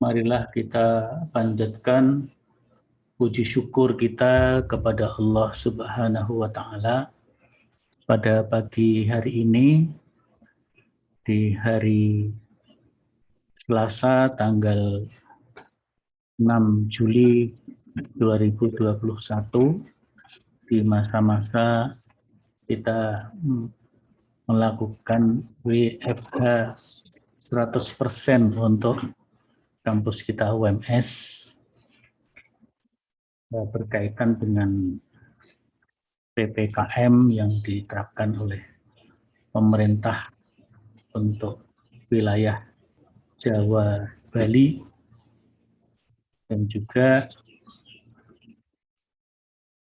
Marilah kita panjatkan puji syukur kita kepada Allah Subhanahu wa Ta'ala pada pagi hari ini, di hari Selasa tanggal 6 Juli 2021, di masa-masa kita melakukan WFH 100% untuk kampus kita UMS berkaitan dengan PPKM yang diterapkan oleh pemerintah untuk wilayah Jawa, Bali, dan juga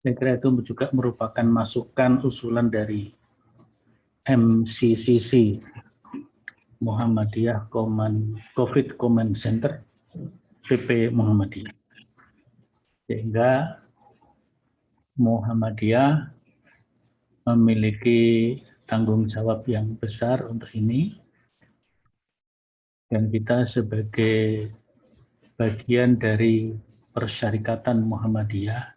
saya kira itu juga merupakan masukan usulan dari MCCC, Muhammadiyah COVID Command Center, PP Muhammadiyah. Sehingga Muhammadiyah memiliki tanggung jawab yang besar untuk ini, dan kita sebagai bagian dari Persyarikatan Muhammadiyah,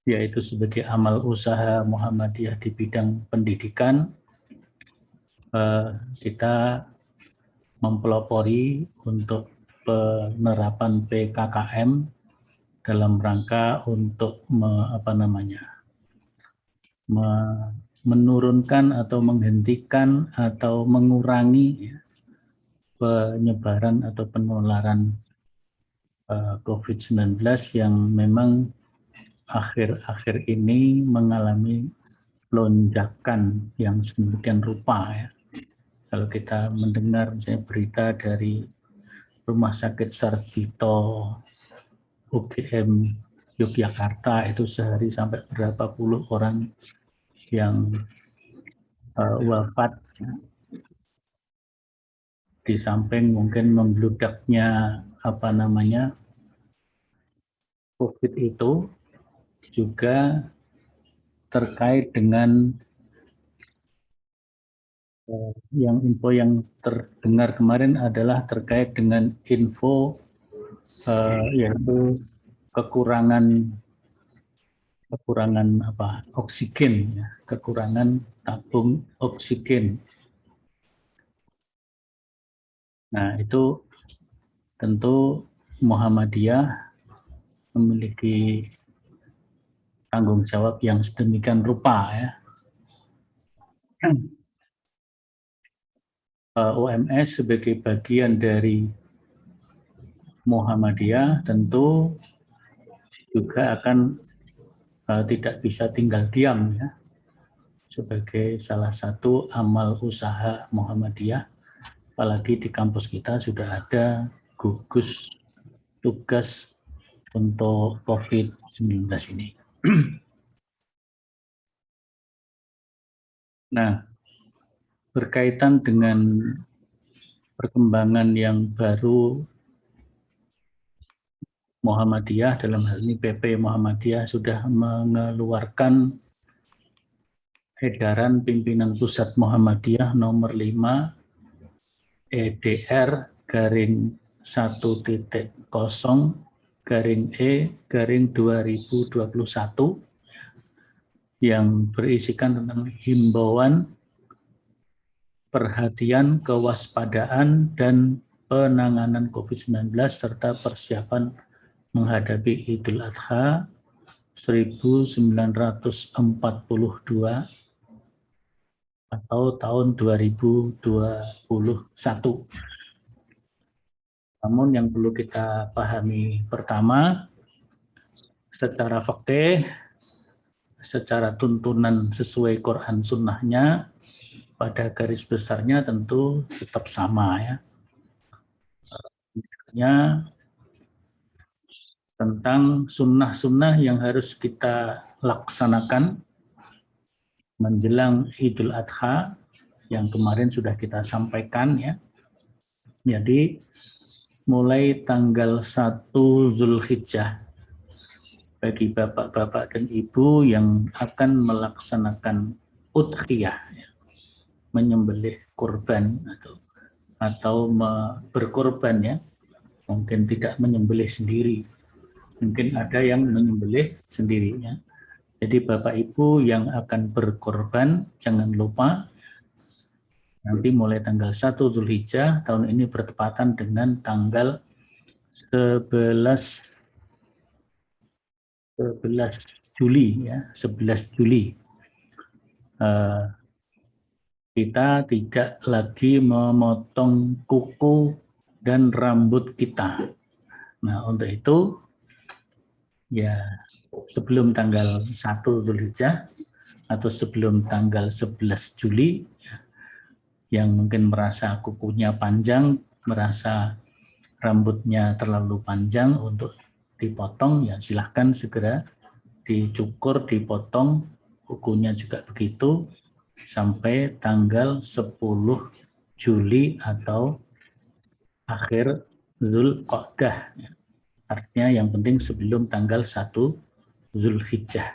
yaitu sebagai amal usaha Muhammadiyah di bidang pendidikan, kita mempelopori untuk penerapan PKKM dalam rangka untuk menurunkan atau menghentikan atau mengurangi penyebaran atau penularan COVID-19 yang memang akhir-akhir ini mengalami lonjakan yang sedemikian rupa ya. Kalau kita mendengar misalnya berita dari Rumah Sakit Sarjito UGM Yogyakarta, itu sehari sampai berapa puluh orang yang wafat, di samping mungkin membludaknya COVID itu juga terkait dengan info yang terdengar kemarin adalah terkait dengan info yaitu kekurangan oksigen, ya, kekurangan tabung oksigen. Nah, itu tentu Muhammadiyah memiliki tanggung jawab yang sedemikian rupa ya. UMS sebagai bagian dari Muhammadiyah tentu juga akan tidak bisa tinggal diam ya, sebagai salah satu amal usaha Muhammadiyah, apalagi di kampus kita sudah ada gugus tugas untuk COVID-19 ini. Nah, berkaitan dengan perkembangan yang baru, Muhammadiyah dalam hal ini PP Muhammadiyah sudah mengeluarkan edaran pimpinan pusat Muhammadiyah nomor 5 EDR /1.0 E/2021 yang berisikan tentang himbauan, perhatian, kewaspadaan, dan penanganan COVID-19 serta persiapan menghadapi Idul Adha 1942 atau tahun 2021. Namun yang perlu kita pahami pertama, secara fikih, secara tuntunan sesuai Quran Sunnahnya, pada garis besarnya tentu tetap sama ya. Tentang sunnah-sunnah yang harus kita laksanakan menjelang Idul Adha yang kemarin sudah kita sampaikan ya. Jadi mulai tanggal 1 Zulhijjah bagi bapak-bapak dan ibu yang akan melaksanakan udhiyah ya, menyembelih kurban atau berkorban ya, mungkin tidak menyembelih sendiri, mungkin ada yang menyembelih sendirinya. Jadi Bapak Ibu yang akan berkorban, jangan lupa nanti mulai tanggal 1 Zulhijjah, tahun ini bertepatan dengan tanggal 11 Juli ya, 11 Juli. Kita tidak lagi memotong kuku dan rambut kita. Nah, untuk itu ya sebelum tanggal 1 Zulhijjah atau sebelum tanggal 11 Juli yang mungkin merasa kukunya panjang, merasa rambutnya terlalu panjang untuk dipotong, ya silahkan segera dicukur, dipotong, kukunya juga begitu, sampai tanggal 10 Juli atau akhir Zulqa'dah. Artinya yang penting sebelum tanggal 1 Zulhijjah.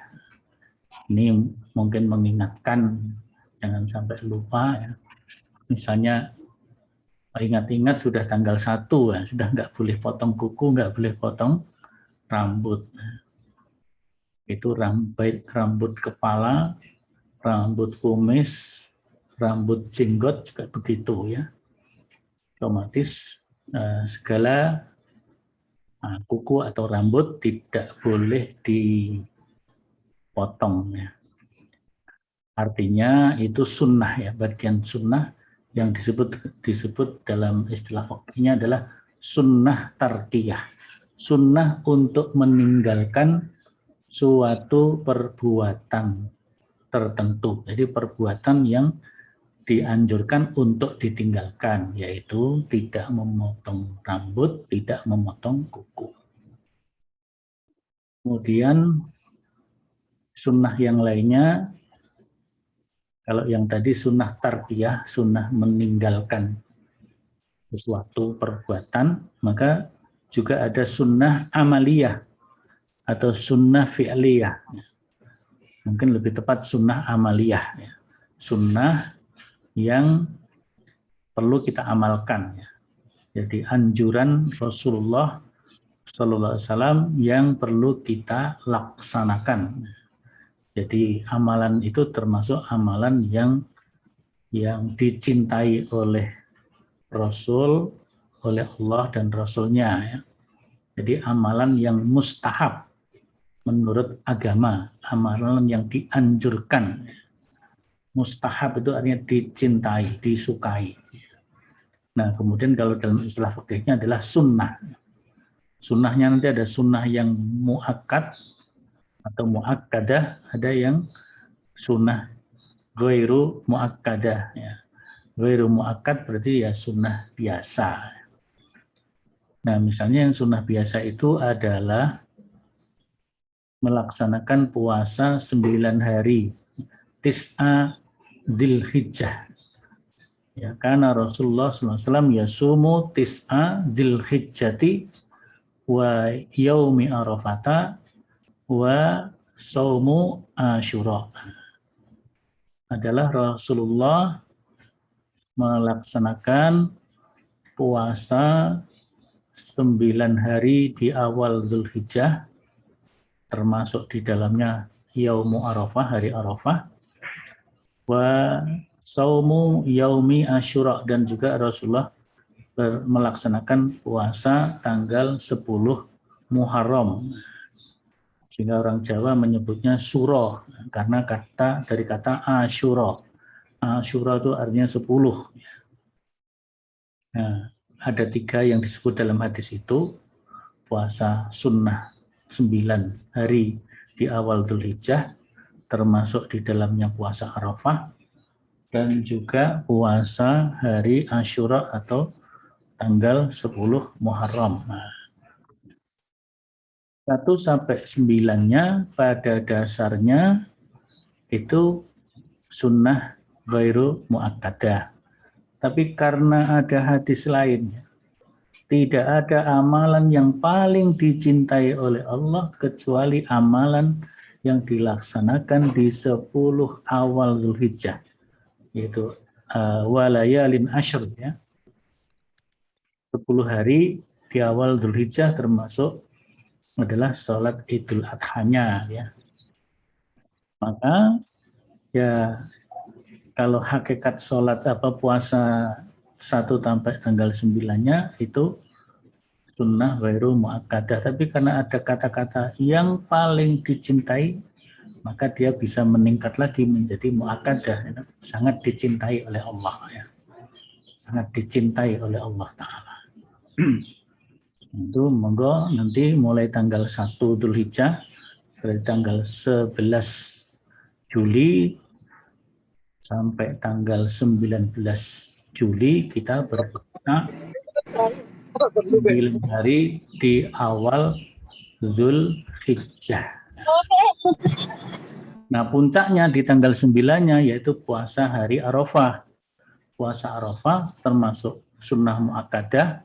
Ini mungkin mengingatkan, jangan sampai lupa ya. Misalnya ingat-ingat sudah tanggal 1 ya, sudah nggak boleh potong kuku, nggak boleh potong rambut. Itu rambut kepala, rambut kumis, rambut jenggot juga begitu ya. Otomatis segala kuku atau rambut tidak boleh dipotong ya. Artinya itu sunnah ya, bagian sunnah yang disebut dalam istilah fikihnya adalah sunnah tarkiyah. Sunnah untuk meninggalkan suatu perbuatan tertentu. Jadi perbuatan yang dianjurkan untuk ditinggalkan, yaitu tidak memotong rambut, tidak memotong kuku. Kemudian sunnah yang lainnya, kalau yang tadi sunnah tarbiyah, sunnah meninggalkan sesuatu perbuatan, maka juga ada sunnah amaliyah atau sunnah fi'liyah. Mungkin lebih tepat sunnah amaliyah. Sunnah yang perlu kita amalkan. Jadi anjuran Rasulullah Sallallahu Alaihi Wasallam yang perlu kita laksanakan. Jadi amalan itu termasuk amalan yang dicintai oleh Rasul, oleh Allah dan Rasulnya. Ya. Jadi amalan yang mustahab menurut agama, amalan yang dianjurkan. Mustahab itu artinya dicintai, disukai. Nah, kemudian kalau dalam istilah fikihnya adalah sunnah. Sunnahnya nanti ada sunnah yang muakkad atau muakkadah, ada yang sunnah ghairu muakkadah. Ya. Ghairu muakkad berarti ya sunnah biasa. Nah, misalnya yang sunnah biasa itu adalah melaksanakan puasa 9 hari, tis'a Dzulhijjah. Ya, karena Rasulullah SAW yasumu tis'a Dzulhijjati wa yaumi arafata wa saumu Asyura. Adalah Rasulullah melaksanakan puasa 9 hari di awal Dzulhijjah, termasuk di dalamnya Yaumu Arafah, hari Arafah, wa saumu yaumi Asyura, dan juga Rasulullah melaksanakan puasa tanggal 10 Muharram. Sehingga orang Jawa menyebutnya Suro karena dari kata Asyura. Asyura itu artinya 10. Nah, ada 3 yang disebut dalam hadis itu, puasa sunnah 9 hari di awal Dzulhijjah, termasuk di dalamnya puasa Arafah, dan juga puasa hari Asyura atau tanggal 10 Muharram. 1 sampai 9-nya pada dasarnya itu sunnah ghairu muakkadah. Tapi karena ada hadis lainnya, tidak ada amalan yang paling dicintai oleh Allah kecuali amalan yang dilaksanakan di 10 awal Zulhijjah, yaitu walayalin ashr, ya. 10 hari di awal Dzulhijjah termasuk adalah sholat Idul Adhanya ya. Maka ya kalau hakikat sholat puasa 1 sampai tanggal 9-nya itu sunnah ghairu muakkadah, tapi karena ada kata-kata yang paling dicintai maka dia bisa meningkat lagi menjadi muakkadah ya. Sangat dicintai oleh Allah ya. Sangat dicintai oleh Allah Ta'ala. Itu monggo nanti mulai tanggal 1 Dzulhijjah dari tanggal 11 Juli sampai tanggal 19 Juli kita berpuasa 9 hari di awal Dzulhijjah. Nah, puncaknya di tanggal 9-nya yaitu puasa hari Arafah. Puasa Arafah termasuk sunnah muakkadah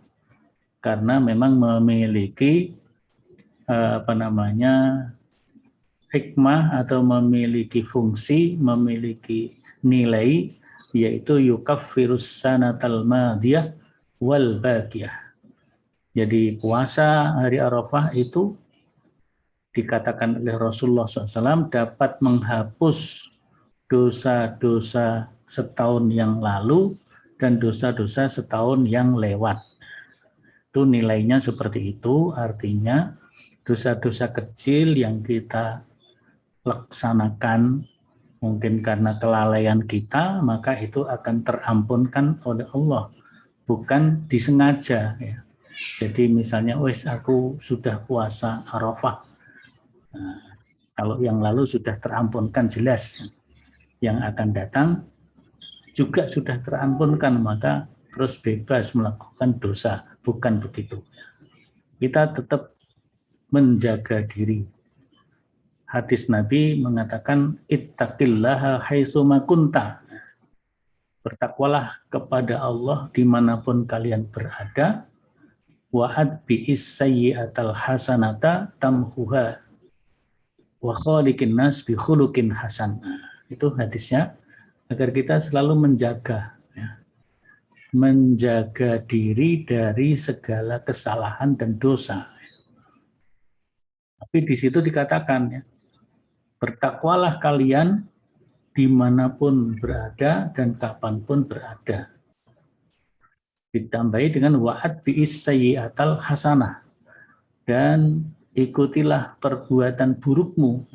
karena memang memiliki hikmah atau memiliki fungsi, memiliki nilai, yaitu yukaffirus sanatal madiyah wal baqiyah. Jadi puasa hari Arafah itu dikatakan oleh Rasulullah SAW dapat menghapus dosa-dosa setahun yang lalu dan dosa-dosa setahun yang lewat. Itu nilainya seperti itu, artinya dosa-dosa kecil yang kita laksanakan mungkin karena kelalaian kita, maka itu akan terampunkan oleh Allah, bukan disengaja ya. Jadi misalnya, aku sudah puasa Arafah. Nah, kalau yang lalu sudah terampunkan jelas, yang akan datang juga sudah terampunkan, maka terus bebas melakukan dosa. Bukan begitu. Kita tetap menjaga diri. Hadis Nabi mengatakan, ittaqillaha haitsuma kunta. Bertakwalah kepada Allah dimanapun kalian berada. Wa'ad bi'is sayyi'atal hasanata tamhuha wa khaliqin nas bi khuluqin hasan. Itu hadisnya, agar kita selalu menjaga ya, menjaga diri dari segala kesalahan dan dosa. Tapi di situ dikatakan ya, bertakwalah kalian dimanapun berada dan kapanpun berada. Ditambahi dengan wa'ad bi'is sayyi'atal hasanah, dan ikutilah perbuatan burukmu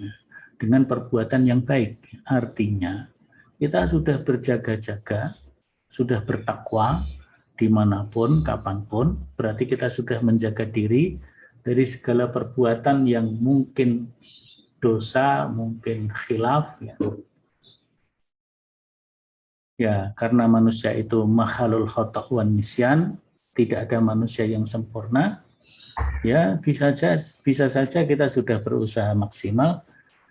dengan perbuatan yang baik. Artinya kita sudah berjaga-jaga, sudah bertakwa dimanapun, kapanpun, berarti kita sudah menjaga diri dari segala perbuatan yang mungkin dosa, mungkin khilaf ya. Ya, karena manusia itu mahalul khata' wan nisyan, tidak ada manusia yang sempurna. Ya, bisa saja kita sudah berusaha maksimal,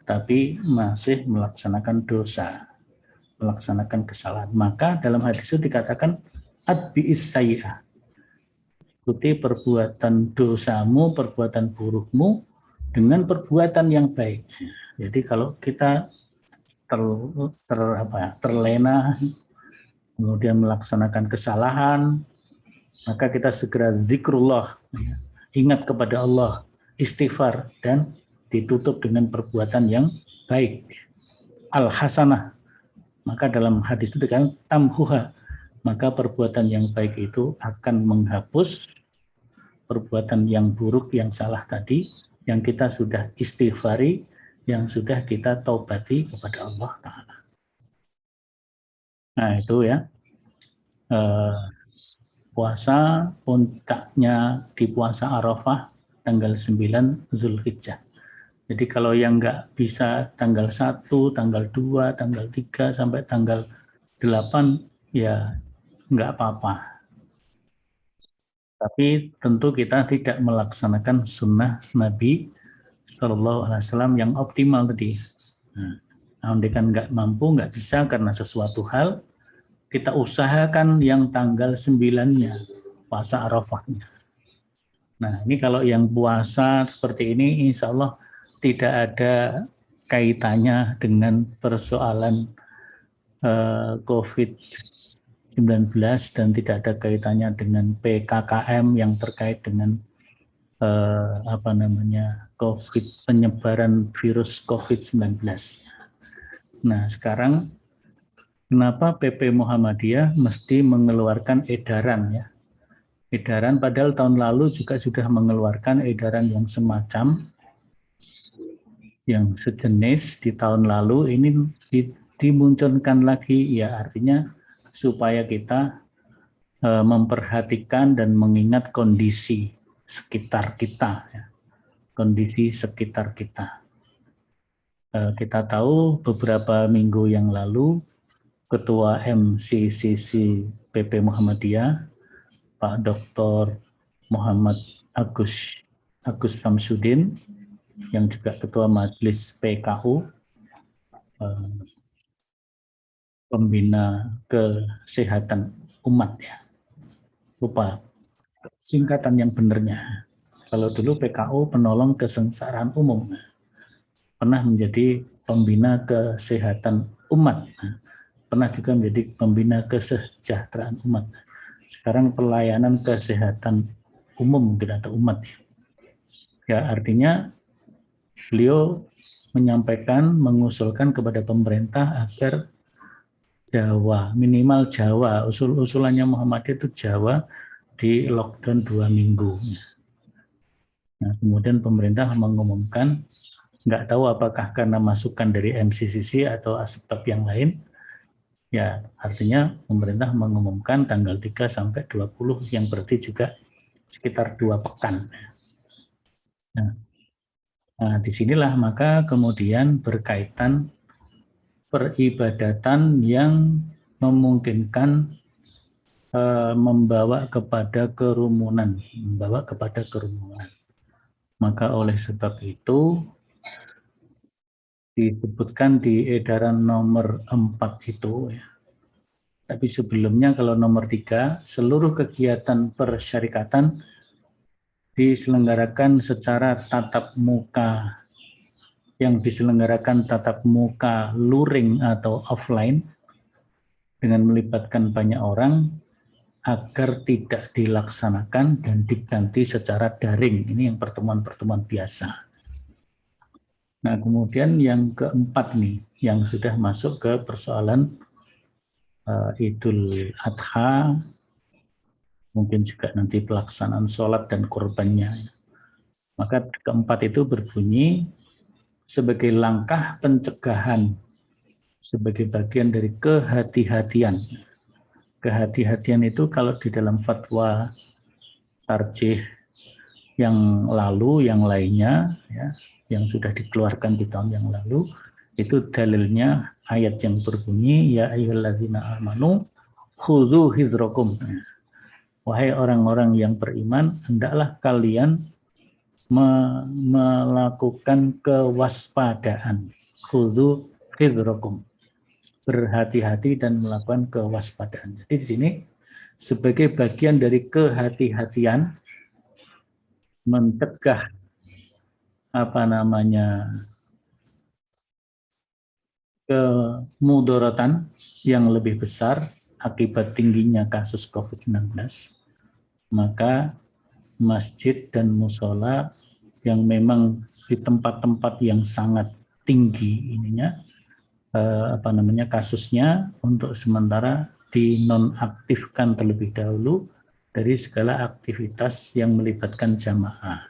tapi masih melaksanakan dosa, melaksanakan kesalahan. Maka dalam hadis itu dikatakan adbi'is sayyi'ah. Ikuti perbuatan dosamu, perbuatan burukmu dengan perbuatan yang baik. Jadi kalau kita terlena, kemudian melaksanakan kesalahan, maka kita segera zikrullah, ingat kepada Allah, istighfar, dan ditutup dengan perbuatan yang baik. Al-hasanah, maka dalam hadis itu kan tamhuha, maka perbuatan yang baik itu akan menghapus perbuatan yang buruk, yang salah tadi, yang kita sudah istighfari, yang sudah kita taubati kepada Allah Ta'ala. Nah itu ya, puasa puncaknya di puasa Arafah tanggal 9 Dzulhijjah. Jadi kalau yang nggak bisa tanggal 1, tanggal 2, tanggal 3 sampai tanggal 8 ya nggak apa-apa. Tapi tentu kita tidak melaksanakan sunnah Nabi SAW yang optimal tadi. Nah, kan nggak mampu, nggak bisa karena sesuatu hal, kita usahakan yang tanggal 9-nya, puasa Arafahnya. Nah, ini kalau yang puasa seperti ini, insya Allah tidak ada kaitannya dengan persoalan COVID-19 COVID-19 dan tidak ada kaitannya dengan PKKM yang terkait dengan penyebaran virus COVID-19. Nah, sekarang kenapa PP Muhammadiyah mesti mengeluarkan edaran ya? Edaran padahal tahun lalu juga sudah mengeluarkan edaran yang semacam yang sejenis di tahun lalu, ini dimunculkan lagi ya, artinya supaya kita memperhatikan dan mengingat kondisi sekitar kita ya. Kondisi sekitar kita. Kita tahu beberapa minggu yang lalu Ketua MCCC PP Muhammadiyah Pak Dr. Muhammad Agus Samsudin yang juga Ketua Majelis PKU Pembina Kesehatan Umat ya. Lupa singkatan yang benarnya. Kalau dulu PKU Penolong Kesengsaraan Umum, pernah menjadi Pembina Kesehatan Umat, pernah juga menjadi Pembina Kesejahteraan Umat. Sekarang Pelayanan Kesehatan Umum atau umat. Ya, artinya beliau menyampaikan, mengusulkan kepada pemerintah agar Jawa, minimal Jawa, usulannya Muhammadiyah itu Jawa di lockdown 2 minggu. Nah, kemudian pemerintah mengumumkan, nggak tahu apakah karena masukan dari MCCC atau sebab yang lain, ya artinya pemerintah mengumumkan tanggal 3 sampai 20 yang berarti juga sekitar 2 pekan. Nah, disinilah maka kemudian berkaitan peribadatan yang memungkinkan membawa kepada kerumunan, Maka oleh sebab itu disebutkan di edaran nomor 4 itu ya. Tapi sebelumnya kalau nomor 3, seluruh kegiatan persyarikatan diselenggarakan secara tatap muka, yang diselenggarakan tatap muka luring atau offline dengan melibatkan banyak orang agar tidak dilaksanakan dan diganti secara daring. Ini yang pertemuan-pertemuan biasa. Nah, kemudian yang keempat nih, yang sudah masuk ke persoalan Idul Adha, mungkin juga nanti pelaksanaan sholat dan kurbannya. Maka keempat itu berbunyi sebagai langkah pencegahan, sebagai bagian dari kehati-hatian. Kehati-hatian itu kalau di dalam fatwa tarjih yang lalu, yang lainnya, ya, yang sudah dikeluarkan di tahun yang lalu, itu dalilnya ayat yang berbunyi, ya ayyuhalladzina amanu khudzu hidrakum. Wahai orang-orang yang beriman, hendaklah kalian melakukan kewaspadaan. Khudzu hidrakum. Berhati-hati dan melakukan kewaspadaan. Jadi di sini sebagai bagian dari kehati-hatian mencegah kemudaratan yang lebih besar akibat tingginya kasus COVID-19, maka masjid dan musola yang memang di tempat-tempat yang sangat tinggi ininya kasusnya untuk sementara dinonaktifkan terlebih dahulu dari segala aktivitas yang melibatkan jamaah.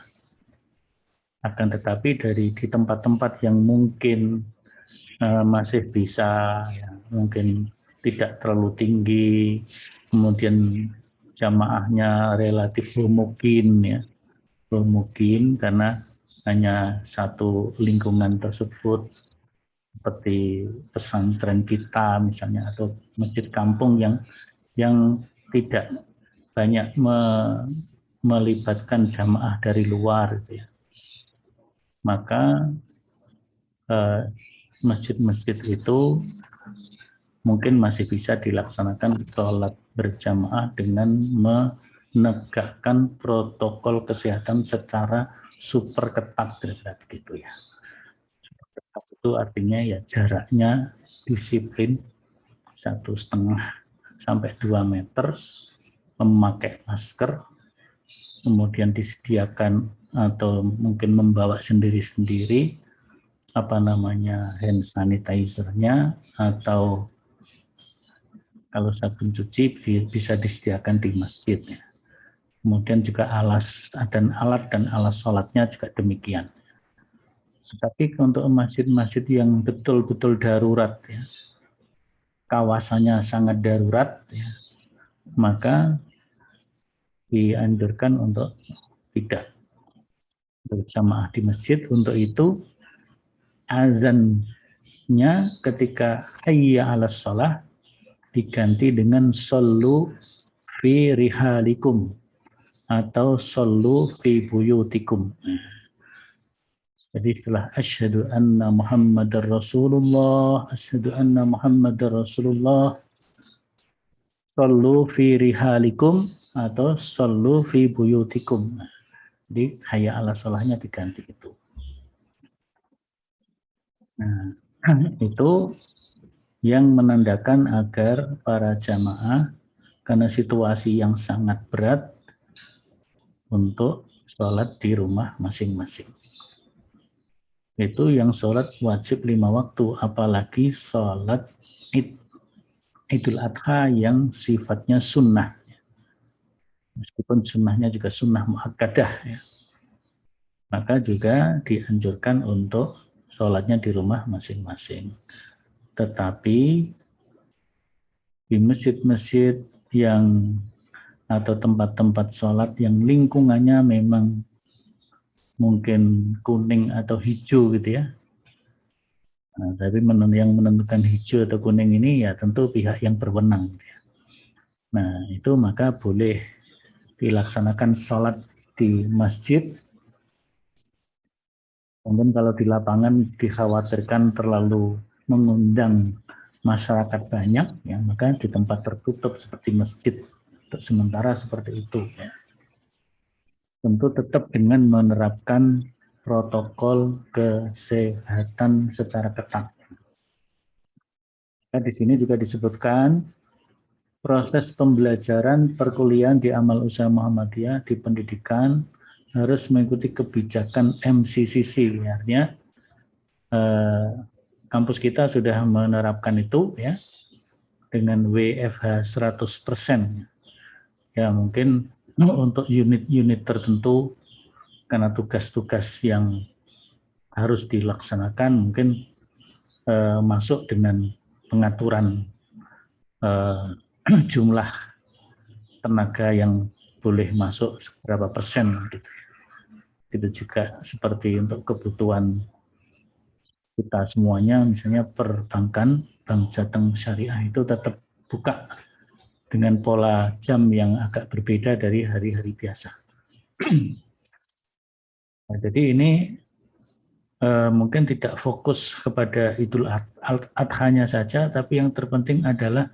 Akan tetapi di tempat-tempat yang mungkin masih bisa, ya, mungkin tidak terlalu tinggi, kemudian jamaahnya relatif homogen, ya, homogen karena hanya satu lingkungan tersebut, seperti pesantren kita misalnya atau masjid kampung yang tidak banyak melibatkan jamaah dari luar, gitu ya. Maka masjid-masjid itu mungkin masih bisa dilaksanakan sholat berjamaah dengan menegakkan protokol kesehatan secara super ketat, begitu ya. Itu artinya ya jaraknya disiplin 1,5 sampai 2 meter, memakai masker, kemudian disediakan atau mungkin membawa sendiri-sendiri hand sanitizer-nya, atau kalau sabun cuci bisa disediakan di masjid. Kemudian juga alat dan alas sholatnya juga demikian. Tetapi untuk masjid-masjid yang betul-betul darurat, ya, kawasannya sangat darurat, ya, maka dianjurkan untuk tidak berjamaah di masjid. Untuk itu azannya ketika hayya 'alas shalah diganti dengan shollu fi rihalikum atau shollu fi buyutikum. Jadi setelah asyhadu anna Muhammadar Rasulullah, asyhadu anna Muhammadar Rasulullah, shollu fi rihalikum atau shollu fi buyutikum. Jadi hayya 'ala sholahnya diganti itu. Nah, itu yang menandakan agar para jamaah karena situasi yang sangat berat untuk sholat di rumah masing-masing. Itu yang sholat wajib 5 waktu, apalagi sholat Idul Adha yang sifatnya sunnah. Meskipun sunnahnya juga sunnah muakkadah, ya. Maka juga dianjurkan untuk sholatnya di rumah masing-masing. Tetapi di masjid-masjid yang atau tempat-tempat sholat yang lingkungannya memang mungkin kuning atau hijau gitu ya. Nah, tapi yang menentukan hijau atau kuning ini ya tentu pihak yang berwenang. Gitu ya. Nah itu maka boleh dilaksanakan sholat di masjid. Mungkin kalau di lapangan dikhawatirkan terlalu mengundang masyarakat banyak, ya maka di tempat tertutup seperti masjid untuk sementara seperti itu. Ya. Tentu tetap dengan menerapkan protokol kesehatan secara ketat. Nah, di sini juga disebutkan proses pembelajaran perkuliahan di Amal Usaha Muhammadiyah di pendidikan harus mengikuti kebijakan MCCC, artinya kampus kita sudah menerapkan itu ya dengan WFH 100%. Ya mungkin untuk unit-unit tertentu karena tugas-tugas yang harus dilaksanakan mungkin masuk dengan pengaturan jumlah tenaga yang boleh masuk berapa persen gitu. Itu juga seperti untuk kebutuhan kita semuanya, misalnya perbankan, Bank Jateng Syariah itu tetap buka dengan pola jam yang agak berbeda dari hari-hari biasa. Nah, jadi ini mungkin tidak fokus kepada Idul Adha-nya saja, tapi yang terpenting adalah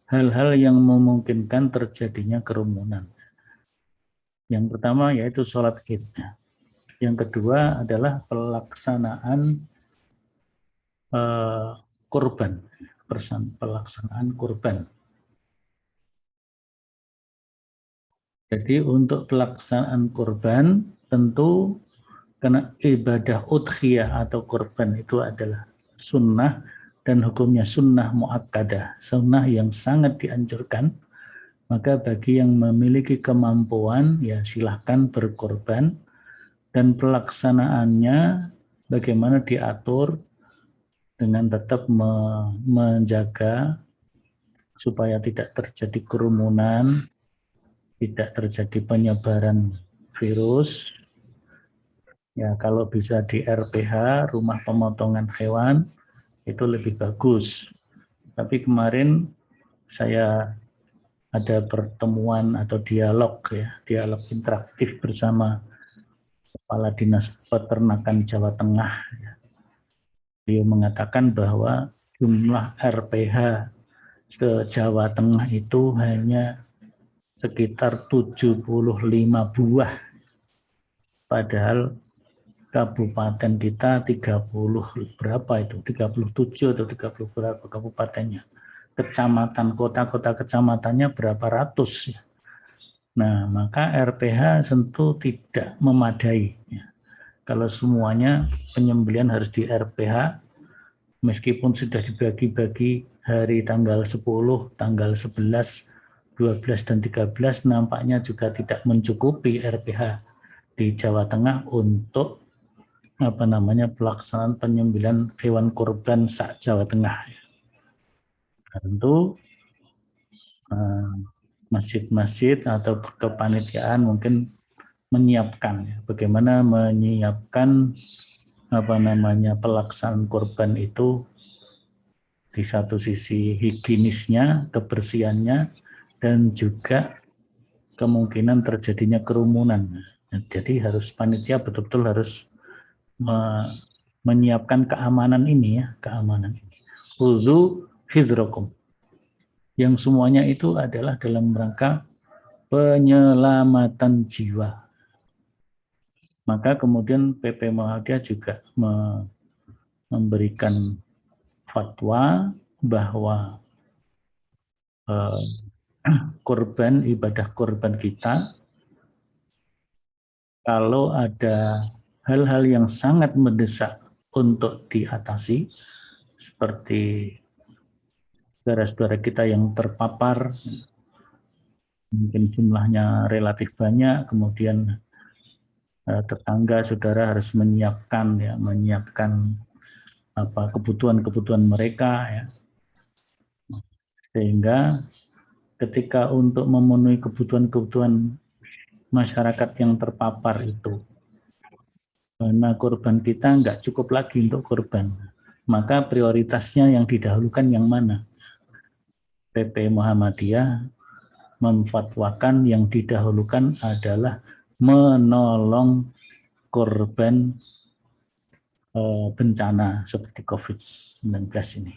hal-hal yang memungkinkan terjadinya kerumunan. Yang pertama yaitu sholat Id. Yang kedua adalah pelaksanaan kurban, pelaksanaan kurban. Jadi untuk pelaksanaan kurban tentu karena ibadah udhiyah atau kurban itu adalah sunnah dan hukumnya sunnah muakkadah, sunnah yang sangat dianjurkan. Maka bagi yang memiliki kemampuan ya silahkan berkorban, dan pelaksanaannya bagaimana diatur dengan tetap menjaga supaya tidak terjadi kerumunan, tidak terjadi penyebaran virus. Ya kalau bisa di RPH, rumah pemotongan hewan, itu lebih bagus. Tapi kemarin saya ada pertemuan atau dialog interaktif bersama Kepala Dinas Peternakan Jawa Tengah. Beliau mengatakan bahwa jumlah RPH se-Jawa Tengah itu hanya sekitar 75 buah. Padahal kabupaten kita 30 berapa itu? 37 atau 30 berapa kabupatennya. kecamatan, kota-kota kecamatannya berapa ratus. Nah, maka RPH tentu tidak memadai. Kalau semuanya penyembelihan harus di RPH, meskipun sudah dibagi-bagi hari tanggal 10, tanggal 11, 12, dan 13, nampaknya juga tidak mencukupi RPH di Jawa Tengah untuk pelaksanaan penyembelihan hewan kurban se-Jawa Tengah. Tentu masjid-masjid atau kepanitiaan mungkin menyiapkan, bagaimana menyiapkan pelaksanaan kurban itu di satu sisi higienisnya, kebersihannya, dan juga kemungkinan terjadinya kerumunan. Jadi harus panitia betul-betul harus menyiapkan keamanan ini ya, keamanan ini. Khudzu hidzrakum. Yang semuanya itu adalah dalam rangka penyelamatan jiwa. Maka kemudian PP Muhammadiyah juga memberikan fatwa bahwa korban, ibadah korban kita, kalau ada hal-hal yang sangat mendesak untuk diatasi, seperti saudara-saudara kita yang terpapar, mungkin jumlahnya relatif banyak, kemudian tetangga saudara harus menyiapkan kebutuhan-kebutuhan mereka, ya. Sehingga ketika untuk memenuhi kebutuhan-kebutuhan masyarakat yang terpapar itu, nah korban kita nggak cukup lagi untuk korban, maka prioritasnya yang didahulukan yang mana? PP Muhammadiyah memfatwakan yang didahulukan adalah menolong korban bencana seperti COVID-19 ini.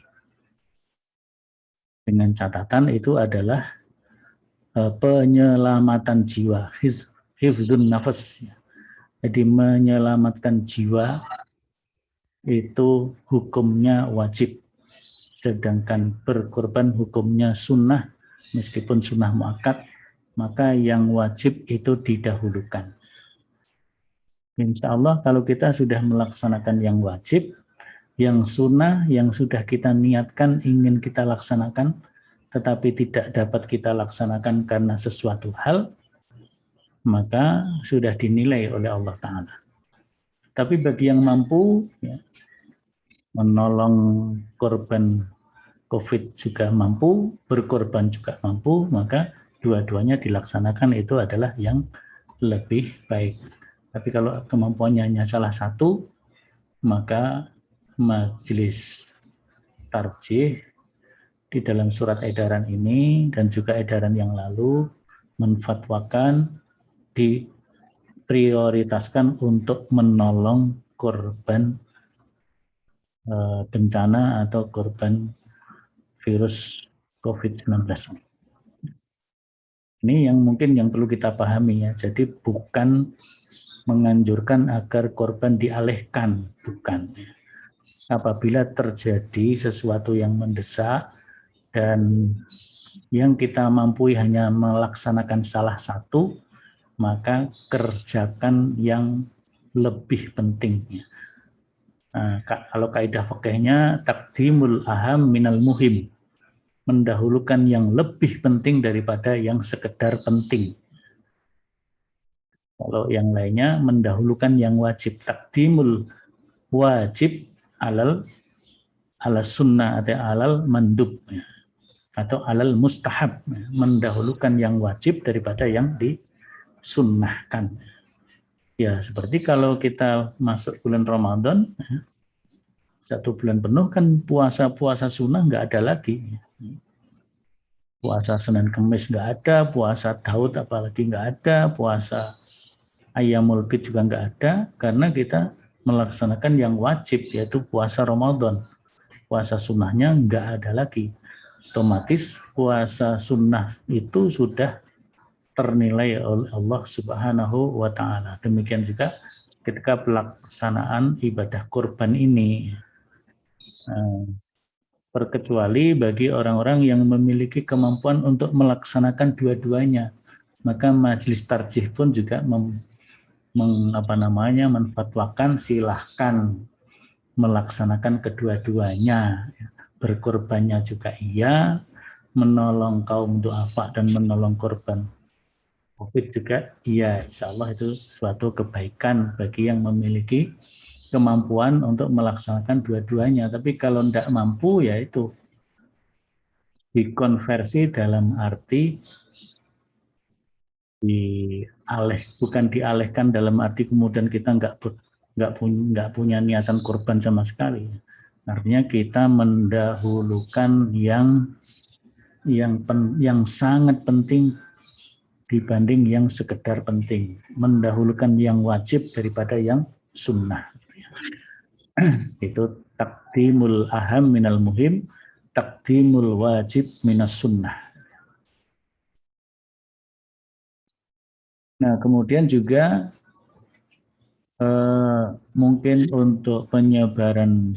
Dengan catatan itu adalah penyelamatan jiwa, hifdzun nafas. Jadi menyelamatkan jiwa itu hukumnya wajib, sedangkan berkorban hukumnya sunnah, meskipun sunnah muakkad, maka yang wajib itu didahulukan. Insya Allah kalau kita sudah melaksanakan yang wajib, yang sunnah yang sudah kita niatkan ingin kita laksanakan, tetapi tidak dapat kita laksanakan karena sesuatu hal, maka sudah dinilai oleh Allah Ta'ala. Tapi bagi yang mampu, ya, menolong korban COVID juga mampu, berkorban juga mampu, maka dua-duanya dilaksanakan itu adalah yang lebih baik. Tapi kalau kemampuannya hanya salah satu, maka majelis tarjih di dalam surat edaran ini dan juga edaran yang lalu menfatwakan diprioritaskan untuk menolong korban bencana atau korban virus COVID-19 ini. Ini yang mungkin yang perlu kita pahami ya. Jadi bukan menganjurkan agar korban dialihkan, bukan. Apabila terjadi sesuatu yang mendesak dan yang kita mampu hanya melaksanakan salah satu, maka kerjakan yang lebih penting. Nah, kalau kaidah fikihnya taqdimul aham minal muhim, mendahulukan yang lebih penting daripada yang sekedar penting. Kalau yang lainnya mendahulukan yang wajib, taqdimul wajib alal sunnah atau alal mandub atau alal mustahab, mendahulukan yang wajib daripada yang disunnahkan. Ya, seperti kalau kita masuk bulan Ramadan, 1 bulan penuh kan puasa-puasa sunnah nggak ada lagi. Puasa Senin Kemis nggak ada, puasa Daud apalagi nggak ada, puasa Ayyamul Bid juga nggak ada, karena kita melaksanakan yang wajib, yaitu puasa Ramadan. Puasa sunnahnya nggak ada lagi. Otomatis puasa sunnah itu sudah ternilai oleh Allah Subhanahu wa Ta'ala. Demikian juga ketika pelaksanaan ibadah kurban ini, terkecuali bagi orang-orang yang memiliki kemampuan untuk melaksanakan dua-duanya. Maka majelis tarjih pun juga menfatwakan silahkan melaksanakan kedua-duanya. Berkorbannya juga iya, menolong kaum duafa dan menolong korban COVID juga iya. Insya Allah itu suatu kebaikan bagi yang memiliki kemampuan untuk melaksanakan dua-duanya. Tapi kalau tidak mampu, ya itu dikonversi dalam arti bukan dialihkan dalam arti kemudian kita nggak punya niatan korban sama sekali. Artinya kita mendahulukan yang sangat penting dibanding yang sekedar penting, mendahulukan yang wajib daripada yang sunnah. Itu takdimul aham minal muhim, takdimul wajib minas sunnah. Nah, kemudian juga mungkin untuk penyebaran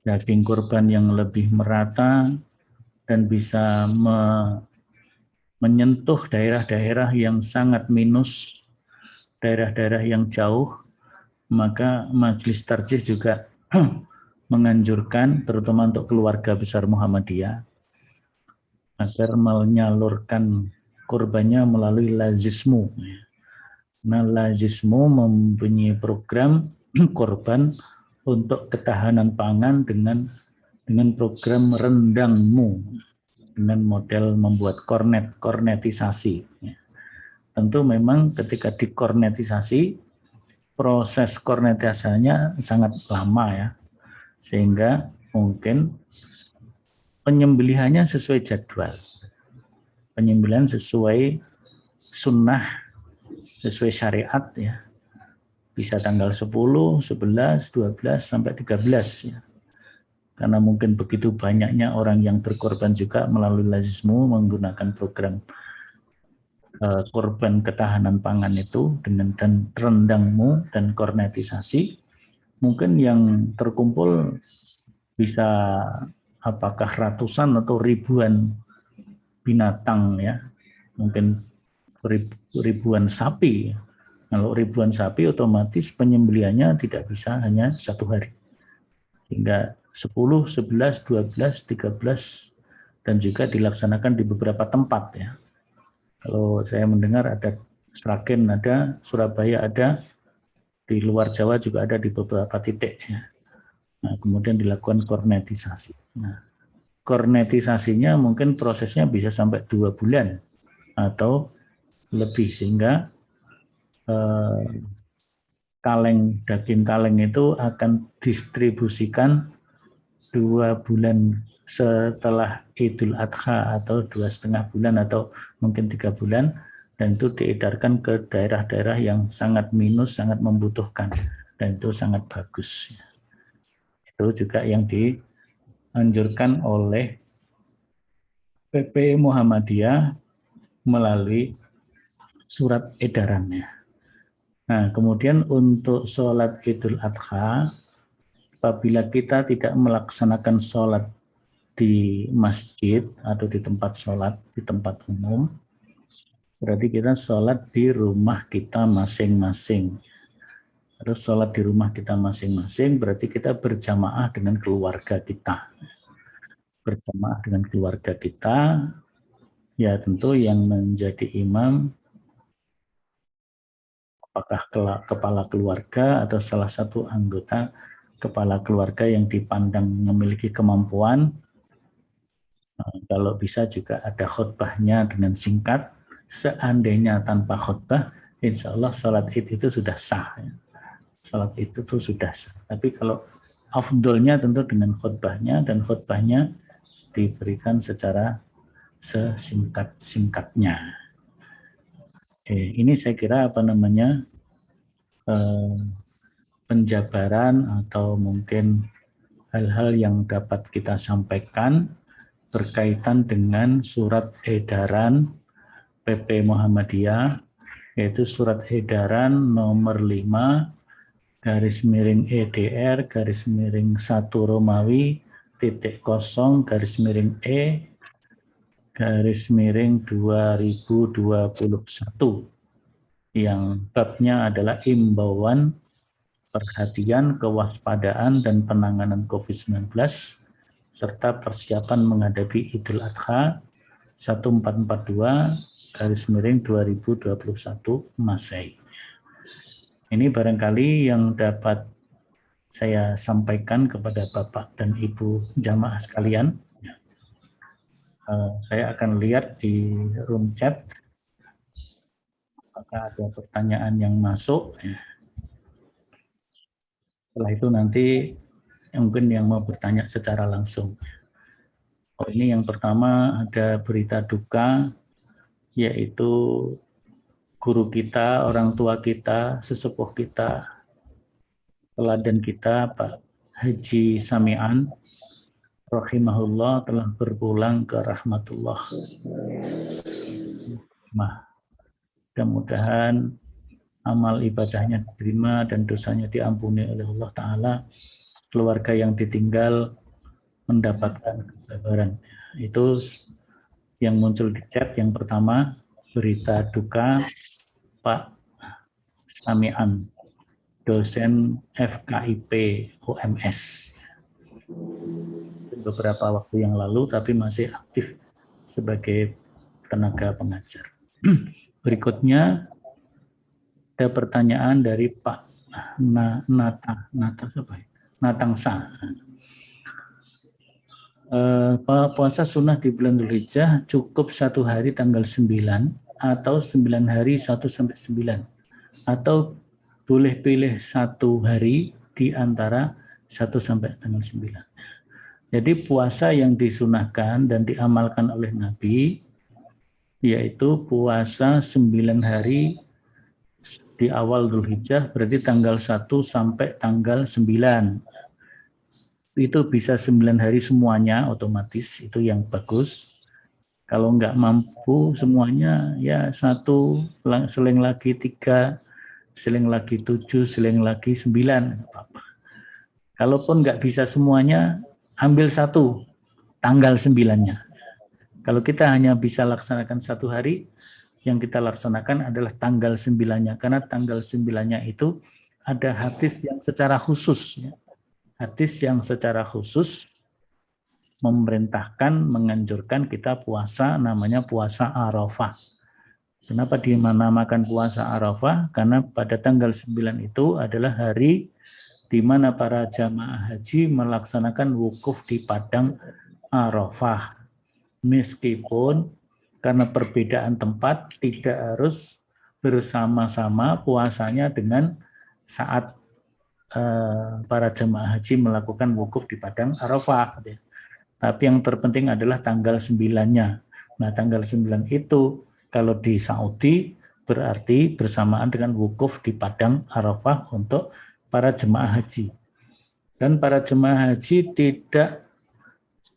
daging kurban yang lebih merata dan bisa menyentuh daerah-daerah yang sangat minus, daerah-daerah yang jauh, maka Majelis Tarjih juga menganjurkan terutama untuk keluarga besar Muhammadiyah agar menyalurkan kurbannya melalui Lazismu. Nah, Lazismu mempunyai program korban untuk ketahanan pangan dengan program rendangmu, dengan model membuat kornetisasi. Tentu memang ketika dikornetisasi, proses kornetisasinya sangat lama ya, sehingga mungkin penyembelihannya sesuai jadwal, penyembelihan sesuai sunnah, sesuai syariat ya, bisa tanggal 10, 11, 12 sampai 13 ya. Karena mungkin begitu banyaknya orang yang berkorban juga melalui Lazismu menggunakan program korban ketahanan pangan itu dengan dan rendangmu dan kornetisasi, mungkin yang terkumpul bisa apakah ratusan atau ribuan binatang ya, mungkin ribuan sapi. Kalau ribuan sapi otomatis penyembelihannya tidak bisa hanya satu hari, hingga 10, 11, 12, 13 dan juga dilaksanakan di beberapa tempat ya. Kalau saya mendengar ada Sragen ada, Surabaya ada, di luar Jawa juga ada di beberapa titik ya. Nah, kemudian dilakukan kornetisasi. Nah, kornetisasinya mungkin prosesnya bisa sampai 2 bulan atau lebih, sehingga daging kaleng itu akan distribusikan 2 bulan setelah Idul Adha atau 2,5 bulan atau mungkin 3 bulan, dan itu diedarkan ke daerah-daerah yang sangat minus, sangat membutuhkan, dan itu sangat bagus. Itu juga yang dianjurkan oleh PP Muhammadiyah melalui surat edarannya. Nah, kemudian untuk sholat Idul Adha, apabila kita tidak melaksanakan sholat di masjid atau di tempat sholat, di tempat umum, berarti kita sholat di rumah kita masing-masing. Terus sholat di rumah kita masing-masing berarti kita berjamaah dengan keluarga kita. Berjamaah dengan keluarga kita, ya tentu yang menjadi imam apakah kepala keluarga atau salah satu anggota kepala keluarga yang dipandang memiliki kemampuan. Kalau bisa juga ada khutbahnya dengan singkat. Seandainya tanpa khutbah, insya Allah sholat id itu sudah sah. Sholat itu tuh sudah sah. Tapi kalau afdolnya tentu dengan khutbahnya, dan khutbahnya diberikan secara sesingkat-singkatnya. Ini saya kira penjabaran atau mungkin hal-hal yang dapat kita sampaikan berkaitan dengan surat edaran PP Muhammadiyah, yaitu surat edaran nomor 5 /EDR /1 Romawi E garis miring 2021 yang babnya adalah imbauan perhatian, kewaspadaan, dan penanganan COVID-19 serta persiapan menghadapi Idul Adha 1442 garis miring 2021 Masehi. Ini barangkali yang dapat saya sampaikan kepada Bapak dan Ibu jamaah sekalian. Saya akan lihat di room chat apakah ada pertanyaan yang masuk. Setelah itu nanti mungkin yang mau bertanya secara langsung. Oh, ini yang pertama ada berita duka, yaitu guru kita, orang tua kita, sesepuh kita, teladan kita, Pak Haji Sami'an, rahimahullah, telah berpulang ke rahmatullah. Mudah-mudahan amal ibadahnya diterima dan dosanya diampuni oleh Allah Ta'ala. Keluarga yang ditinggal mendapatkan kesabaran. Itu yang muncul di chat. Yang pertama, berita duka Pak Sami'an, dosen FKIP UMS. Beberapa waktu yang lalu, tapi masih aktif sebagai tenaga pengajar. Berikutnya, ada pertanyaan dari Pak Natangsa. Puasa sunnah di bulan Dzulhijjah cukup 1 hari tanggal 9 atau 9 hari 1-9 atau boleh pilih 1 hari di antara 1 sampai tanggal 9. Jadi puasa yang disunahkan dan diamalkan oleh Nabi yaitu puasa 9 hari di awal Dzulhijjah, berarti tanggal 1 sampai tanggal 9. Itu bisa 9 hari semuanya otomatis, itu yang bagus. Kalau nggak mampu semuanya, ya 1, seling lagi 3, seling lagi 7, seling lagi 9. Apa-apa. Kalaupun nggak bisa semuanya, ambil 1, tanggal 9-nya. Kalau kita hanya bisa laksanakan 1 hari, yang kita laksanakan adalah tanggal 9-nya. Karena tanggal 9-nya itu ada hadis yang secara khusus, ya. Hadis yang secara khusus memerintahkan, menganjurkan kita puasa, namanya puasa Arafah. Kenapa dinamakan puasa Arafah? Karena pada tanggal 9 itu adalah hari di mana para jamaah haji melaksanakan wukuf di padang Arafah. Meskipun karena perbedaan tempat tidak harus bersama-sama puasanya dengan saat para jemaah haji melakukan wukuf di padang Arafah. Tapi yang terpenting adalah tanggal 9-nya. Nah, tanggal 9 itu kalau di Saudi berarti bersamaan dengan wukuf di padang Arafah untuk para jemaah haji. Dan para jemaah haji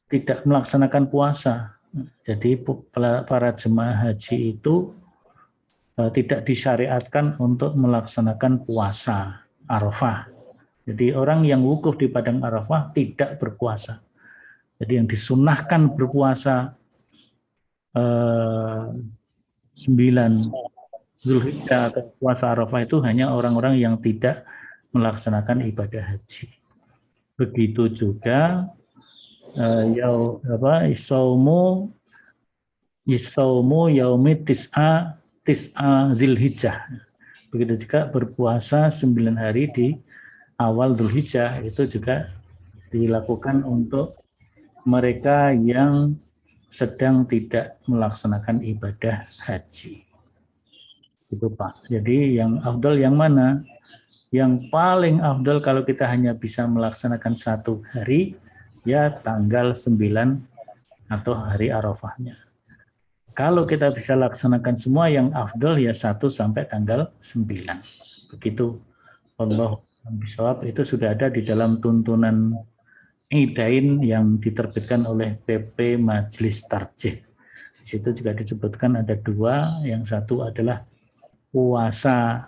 tidak melaksanakan puasa. Jadi para jemaah haji itu tidak disyariatkan untuk melaksanakan puasa Arafah. Jadi orang yang wukuf di padang Arafah tidak berpuasa. Jadi yang disunahkan berpuasa 9 Dzulhijjah atau puasa Arafah itu hanya orang-orang yang tidak melaksanakan ibadah haji. Begitu juga Isaumu yaumi tis'a Dzulhijjah. Begitu juga berpuasa 9 hari di awal Dzulhijjah, itu juga dilakukan untuk mereka yang sedang tidak melaksanakan ibadah haji. Itu Pak. Jadi yang afdal yang mana? Yang paling afdal kalau kita hanya bisa melaksanakan 1 hari, ya tanggal 9 atau hari Arafahnya. Kalau kita bisa laksanakan semua, yang afdal ya 1 sampai tanggal 9. Begitu. Allah bisawab, itu sudah ada di dalam tuntunan Idain yang diterbitkan oleh PP Majelis Tarjih. Di situ juga disebutkan ada 2, yang satu adalah puasa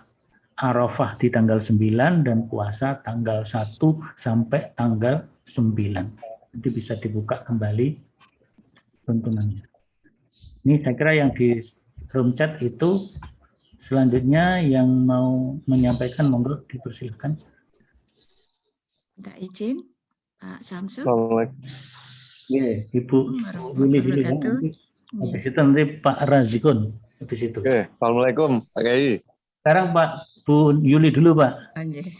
Arafah di tanggal 9 dan puasa tanggal 1 sampai tanggal 9. nanti bisa dibuka kembali tuntunannya. Ini saya kira yang di room chat itu. Selanjutnya yang mau menyampaikan monggo dipersilakan. Minta izin Pak Samsul. Assalamualaikum. Ibu Willy dulu ya, nanti habis itu nanti Pak Razikun habis itu. Oke, Assalamualaikum Pak Kiai. Sekarang Pak Bu Yuli dulu Pak.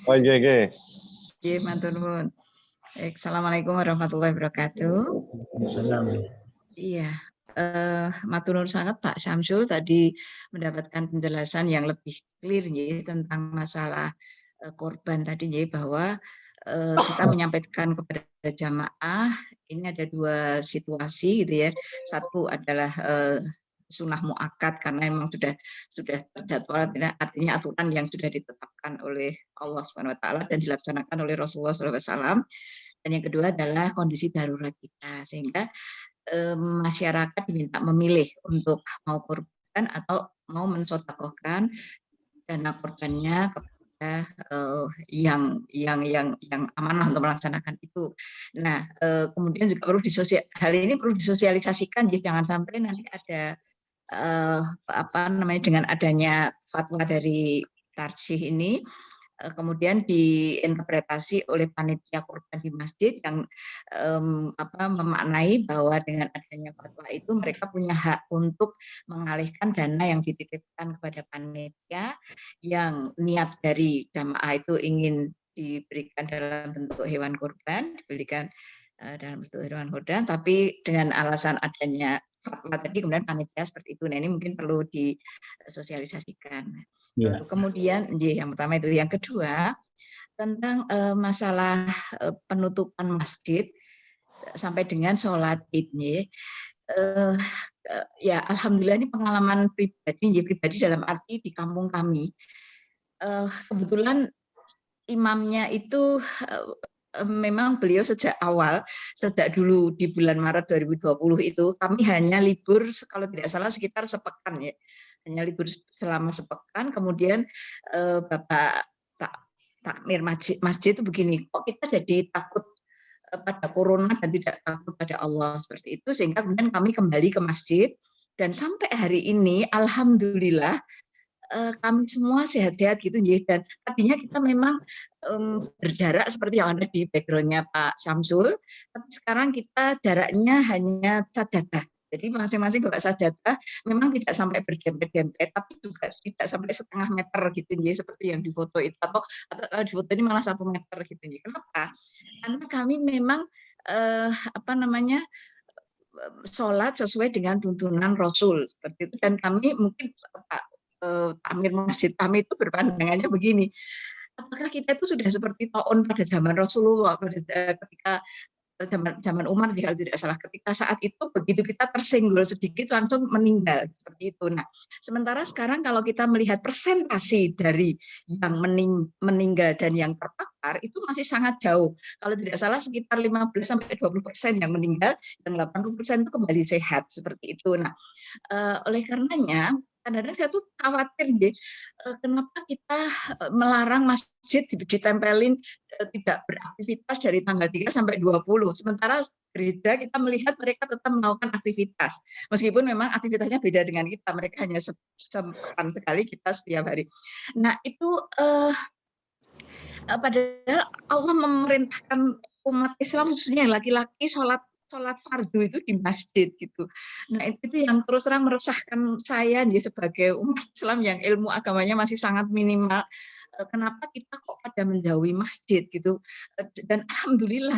Oke. Matur nuwun. Assalamualaikum warahmatullahi wabarakatuh. Assalamualaikum. Iya, matur nuwun sangat Pak Syamsul tadi mendapatkan penjelasan yang lebih clear ya, tentang masalah korban tadi ya, bahwa kita menyampaikan kepada jamaah ini ada dua situasi gitu ya. Satu adalah sunnah muakkad karena memang sudah terjadwal, artinya aturan yang sudah ditetapkan oleh Allah Subhanahu wa taala dan dilaksanakan oleh Rasulullah SAW. Dan yang kedua adalah kondisi darurat kita, sehingga masyarakat diminta memilih untuk mau korban atau mau mensodakohkan dana korbannya kepada yang amanah untuk melaksanakan itu. Nah, kemudian juga hal ini perlu disosialisasikan, jadi jangan sampai nanti ada dengan adanya fatwa dari Tarsih ini kemudian diinterpretasi oleh panitia korban di masjid yang memaknai bahwa dengan adanya fatwa itu mereka punya hak untuk mengalihkan dana yang dititipkan kepada panitia yang niat dari jamaah itu ingin diberikan dalam bentuk hewan kurban, diberikan dalam bentuk hewan kurban, tapi dengan alasan adanya fatwa tadi kemudian panitia seperti itu. Nah, ini mungkin perlu disosialisasikan. Ya. Kemudian yang pertama itu, yang kedua tentang masalah penutupan masjid sampai dengan sholat id. Ya alhamdulillah ini pengalaman pribadi dalam arti di kampung kami kebetulan imamnya itu memang beliau sejak dulu di bulan Maret 2020 itu kami hanya libur kalau tidak salah sekitar sepekan ya, hanya libur selama sepekan. Kemudian Bapak takmir masjid itu begini, kok kita jadi takut pada corona dan tidak takut pada Allah seperti itu, sehingga kemudian kami kembali ke masjid dan sampai hari ini alhamdulillah kami semua sehat-sehat gitu ya. Dan tadinya kita memang berjarak seperti yang ada di backgroundnya Pak Samsul, tapi sekarang kita jaraknya hanya sajadah. Jadi masing-masing bawa sajadah, memang tidak sampai berdempet-dempet, tapi juga tidak sampai setengah meter gitu ya, seperti yang di foto itu, atau di foto ini malah 1 meter gitu ya. Kenapa? Karena kami memang sholat sesuai dengan tuntunan Rasul seperti itu, dan kami mungkin Pak takmir masjid kami itu berpandangannya begini, apakah kita itu sudah seperti taun pada zaman Rasulullah, ketika zaman Umar kalau tidak salah, ketika saat itu begitu kita tersenggol sedikit langsung meninggal seperti itu. Nah, sementara sekarang kalau kita melihat persentasi dari yang meninggal dan yang terpapar itu masih sangat jauh. Kalau tidak salah sekitar 15-20% yang meninggal, yang 80% itu kembali sehat seperti itu. Nah, oleh karenanya kadang-kadang saya tuh khawatir deh, kenapa kita melarang masjid ditempelin tidak beraktivitas dari tanggal 3 sampai 20. Sementara gereja kita melihat mereka tetap melakukan aktivitas. Meskipun memang aktivitasnya beda dengan kita, mereka hanya sepekan sekali, kita setiap hari. Nah, itu padahal Allah memerintahkan umat Islam khususnya yang laki-laki sholat fardu itu di masjid gitu. Nah, itu yang terus terang meresahkan saya nih sebagai umat Islam yang ilmu agamanya masih sangat minimal. Kenapa kita kok pada menjauhi masjid gitu? Dan alhamdulillah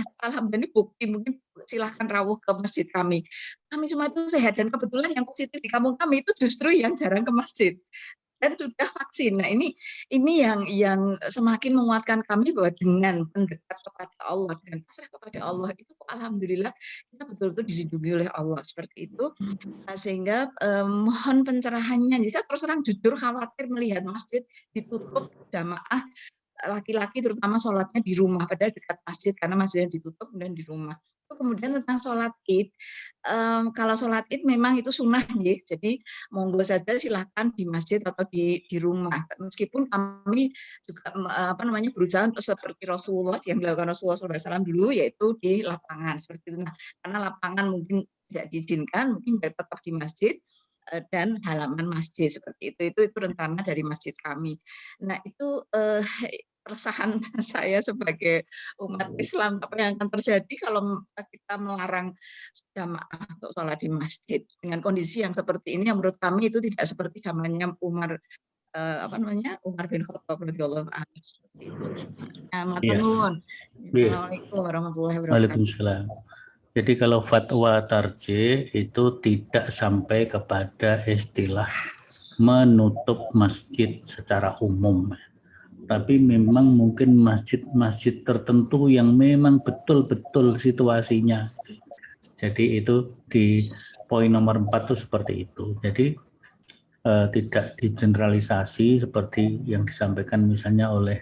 ini bukti, mungkin silahkan rawuh ke masjid kami. Kami semua itu sehat, dan kebetulan yang positif di kampung kami itu justru yang jarang ke masjid dan sudah vaksin. Nah, ini yang semakin menguatkan kami bahwa dengan mendekat kepada Allah, dengan pasrah kepada Allah itu alhamdulillah kita betul-betul dilindungi oleh Allah seperti itu. Nah, sehingga mohon pencerahannya. Jadi saya terus terang jujur khawatir melihat masjid ditutup jamaah laki-laki terutama sholatnya di rumah, padahal dekat masjid karena masjidnya ditutup kemudian di rumah. kemudian tentang sholat Id, kalau sholat Id memang itu sunnah ya, jadi monggo saja silahkan di masjid atau di rumah. Meskipun kami juga berusaha untuk seperti Rasulullah yang dilakukan Rasulullah SAW dulu, yaitu di lapangan seperti itu. Nah, karena lapangan mungkin tidak diizinkan, mungkin tetap di masjid dan halaman masjid seperti itu. Itu rencana dari masjid kami. Nah itu keresahan saya sebagai umat Islam, apa yang akan terjadi kalau kita melarang jamaah untuk sholat di masjid dengan kondisi yang seperti ini, yang menurut kami itu tidak seperti zamannya Umar Umar bin Khattab radhiyallahu anhu seperti itu. Iya. Assalamualaikum warahmatullahi wabarakatuh. Waalaikumsalam. Jadi kalau fatwa tarjih itu tidak sampai kepada istilah menutup masjid secara umum. Tapi memang mungkin masjid-masjid tertentu yang memang betul-betul situasinya. Jadi itu di poin nomor 4 itu seperti itu. Jadi tidak digeneralisasi seperti yang disampaikan misalnya oleh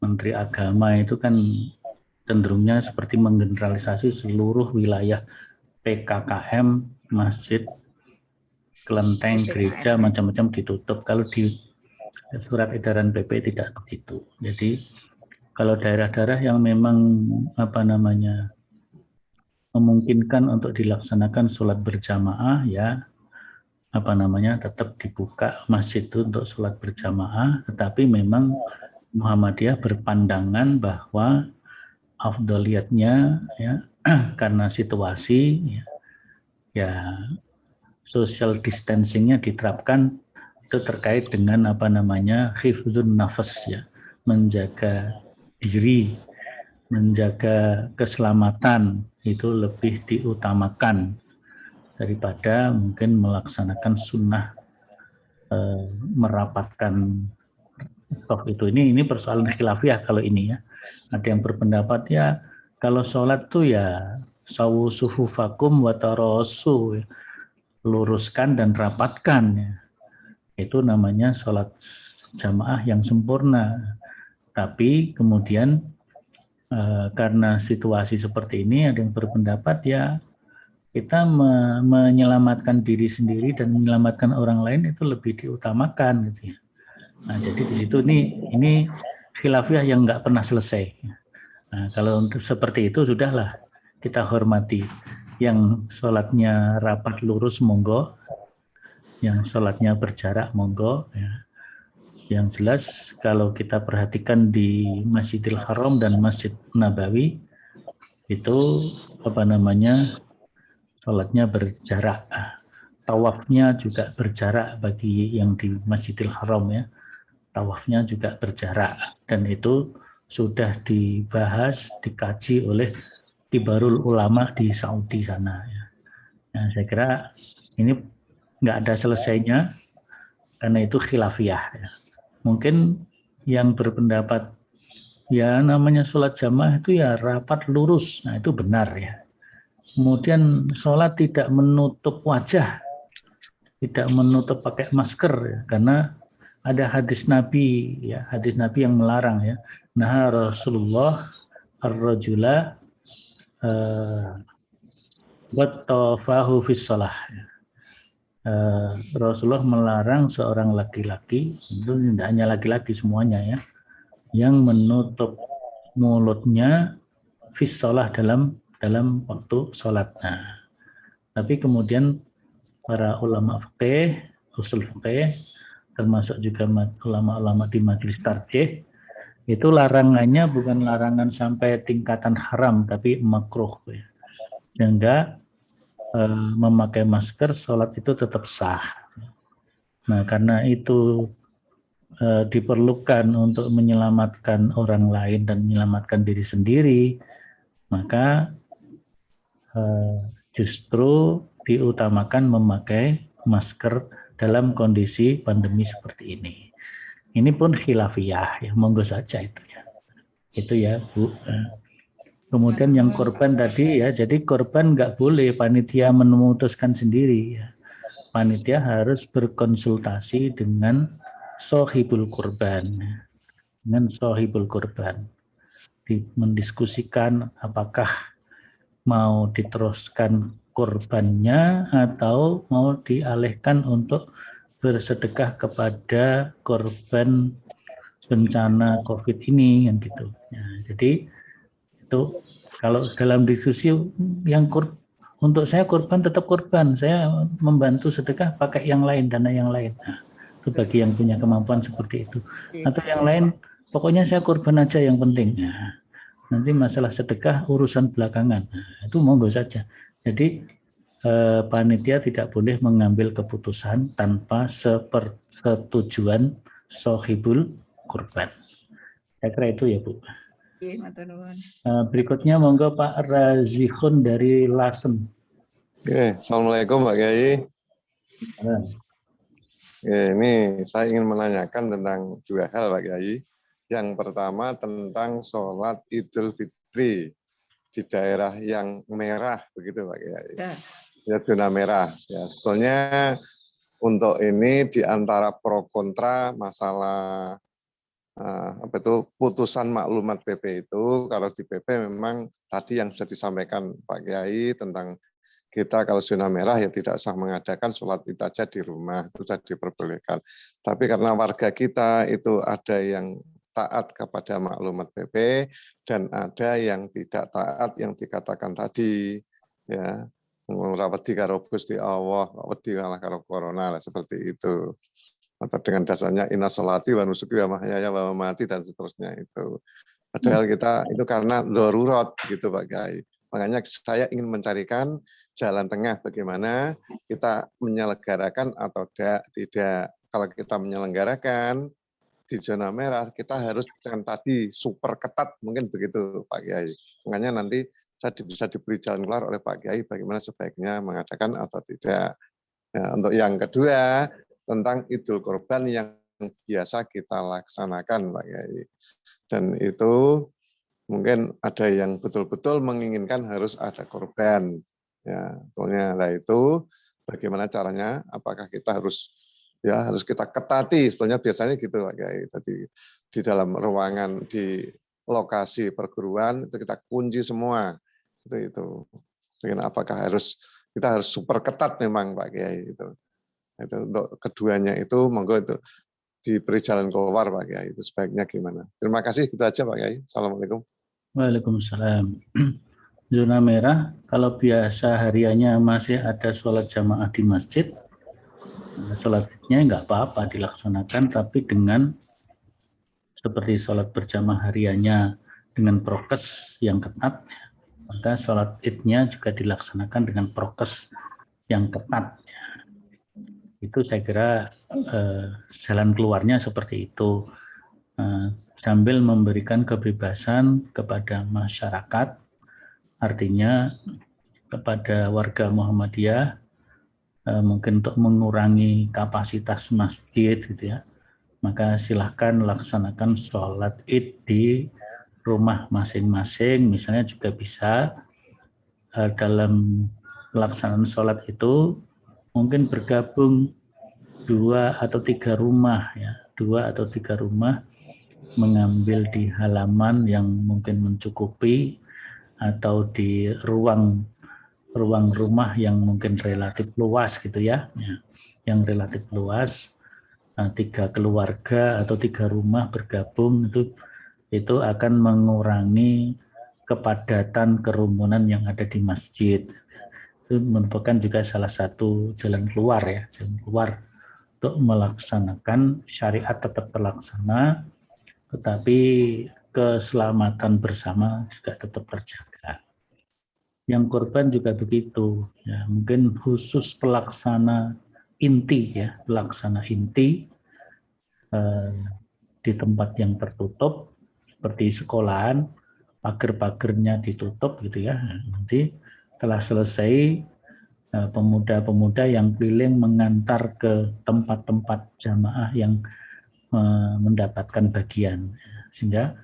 Menteri Agama, itu kan cenderungnya seperti menggeneralisasi seluruh wilayah PKKM, masjid, kelenteng, gereja, macam-macam ditutup. Kalau di surat edaran PP tidak begitu. Jadi kalau daerah-daerah yang memang memungkinkan untuk dilaksanakan sholat berjamaah, ya tetap dibuka masjid itu untuk sholat berjamaah. Tetapi memang Muhammadiyah berpandangan bahwa afdoliyatnya ya karena situasi ya social distancingnya diterapkan, itu terkait dengan hifdzun nafas, ya, menjaga diri, menjaga keselamatan itu lebih diutamakan daripada mungkin melaksanakan sunnah merapatkan saf itu. Ini persoalan khilafiyah kalau ini ya. Ada yang berpendapat ya kalau sholat tuh ya sawu sufufakum wa tarasu, luruskan dan rapatkan ya. Itu namanya sholat jamaah yang sempurna. Tapi kemudian karena situasi seperti ini ada yang berpendapat ya kita menyelamatkan diri sendiri dan menyelamatkan orang lain itu lebih diutamakan gitu ya. Nah, jadi di situ ini khilafiyah yang nggak pernah selesai. Nah, kalau untuk seperti itu sudahlah kita hormati. Yang sholatnya rapat lurus monggo, yang sholatnya berjarak monggo. Ya. Yang jelas kalau kita perhatikan di Masjidil Haram dan Masjid Nabawi itu sholatnya berjarak. Tawafnya juga berjarak bagi yang di Masjidil Haram ya. Tawafnya juga berjarak dan itu sudah dibahas, dikaji oleh kibarul ulama di Saudi sana. Ya. Nah, saya kira ini nggak ada selesainya karena itu khilafiyah. Ya. Mungkin yang berpendapat ya namanya sholat jamaah itu ya rapat lurus, nah itu benar ya. Kemudian sholat tidak menutup wajah, tidak menutup pakai masker ya, karena ada hadis Nabi ya, hadis Nabi yang melarang ya. Nah Rasulullah ar-rajula wattafahu fis shalah. Rasulullah melarang seorang laki-laki, itu tidak hanya laki-laki semuanya ya, yang menutup mulutnya fis shalah dalam waktu sholat. Nah, tapi kemudian para ulama fikih, usul fikih, termasuk juga ulama-ulama di majelis tarjih, itu larangannya bukan larangan sampai tingkatan haram, tapi makruh. Ya. Sehingga memakai masker, sholat itu tetap sah. Nah, karena itu diperlukan untuk menyelamatkan orang lain dan menyelamatkan diri sendiri, maka justru diutamakan memakai masker dalam kondisi pandemi seperti ini. Ini pun khilafiyah, ya monggo saja itu ya. Itu ya Bu. Kemudian yang korban tadi ya, jadi korban nggak boleh panitia memutuskan sendiri ya. Panitia harus berkonsultasi dengan sohibul korban, dengan sohibul korban, mendiskusikan apakah mau diteruskan korbannya atau mau dialihkan untuk bersedekah kepada korban bencana COVID ini, kan gitu. Ya, jadi itu kalau dalam diskusi yang untuk saya korban tetap korban, saya membantu sedekah pakai yang lain, dana yang lain. Nah, itu bagi yang punya kemampuan seperti itu. Atau yang lain, pokoknya saya korban aja yang penting. Nah, nanti masalah sedekah urusan belakangan. Nah, itu monggo saja. Jadi panitia tidak boleh mengambil keputusan tanpa sepersetujuan sohibul kurban. Saya kira itu ya Bu. Berikutnya monggo Pak Razihun dari Lasem. Oke, Assalamualaikum Pak Kiai. Ini saya ingin menanyakan tentang dua hal Pak Kiai. Yang pertama tentang sholat Idul Fitri di daerah yang merah begitu Pak Kiai. Ya, zona merah. Ya, sebetulnya untuk ini di antara pro kontra masalah putusan maklumat PP itu, kalau di PP memang tadi yang sudah disampaikan Pak Kiai tentang kita kalau zona merah ya tidak usah mengadakan sholat id aja di rumah, itu sudah diperbolehkan. Tapi karena warga kita itu ada yang taat kepada maklumat PP dan ada yang tidak taat yang dikatakan tadi, ya wedi karo Gusti Allah, wedi kalah karo corona lah, seperti itu. Atau dengan dasarnya inna sholati wa nusuki wa mahyaya wa mamati dan seterusnya itu. Padahal kita itu karena darurat gitu Pak Kiai. Makanya saya ingin mencarikan jalan tengah bagaimana kita menyelenggarakan atau tidak. Kalau kita menyelenggarakan di zona merah, kita harus jangan tadi super ketat, mungkin begitu Pak Kiai. Makanya nanti saya bisa diberi jalan keluar oleh Pak Kiai bagaimana sebaiknya mengadakan atau tidak. Nah, untuk yang kedua, tentang Idul Kurban yang biasa kita laksanakan Pak Kiai. Dan itu mungkin ada yang betul-betul menginginkan harus ada korban. Ya, soalnya lah itu bagaimana caranya? Apakah kita harus kita ketati? Sebetulnya biasanya gitu Pak Kiai. Tadi di dalam ruangan di lokasi perguruan itu kita kunci semua. Itu. Apakah kita harus super ketat memang Pak Kiai itu. Itu untuk keduanya itu monggo itu diberi jalan keluar Pak Kiai. Itu sebaiknya gimana? Terima kasih, gitu aja Pak Kiai. Assalamualaikum. Waalaikumsalam. Zona merah, kalau biasa hariannya masih ada sholat jamaah di masjid, sholatnya nggak apa-apa dilaksanakan, tapi dengan seperti sholat berjamaah hariannya dengan prokes yang ketat, maka sholat idnya juga dilaksanakan dengan prokes yang ketat. Itu saya kira jalan keluarnya seperti itu. Sambil memberikan kebebasan kepada masyarakat, artinya kepada warga Muhammadiyah mungkin untuk mengurangi kapasitas masjid gitu ya, maka silahkan laksanakan sholat id di rumah masing-masing. Misalnya juga bisa dalam pelaksanaan sholat itu mungkin bergabung 2 atau 3 rumah ya, 2 atau 3 rumah mengambil di halaman yang mungkin mencukupi atau di ruang rumah yang mungkin relatif luas gitu ya, yang relatif luas, 3 keluarga atau 3 rumah bergabung itu akan mengurangi kepadatan kerumunan yang ada di masjid. Itu merupakan juga salah satu jalan keluar ya, jalan keluar untuk melaksanakan syariat tetap terlaksana, tetapi keselamatan bersama juga tetap terjaga. Yang korban juga begitu, ya mungkin khusus pelaksana inti ya, pelaksana inti di tempat yang tertutup seperti sekolahan, pagar-pagarnya ditutup gitu ya. Nanti setelah selesai pemuda-pemuda yang keliling mengantar ke tempat-tempat jamaah yang mendapatkan bagian, sehingga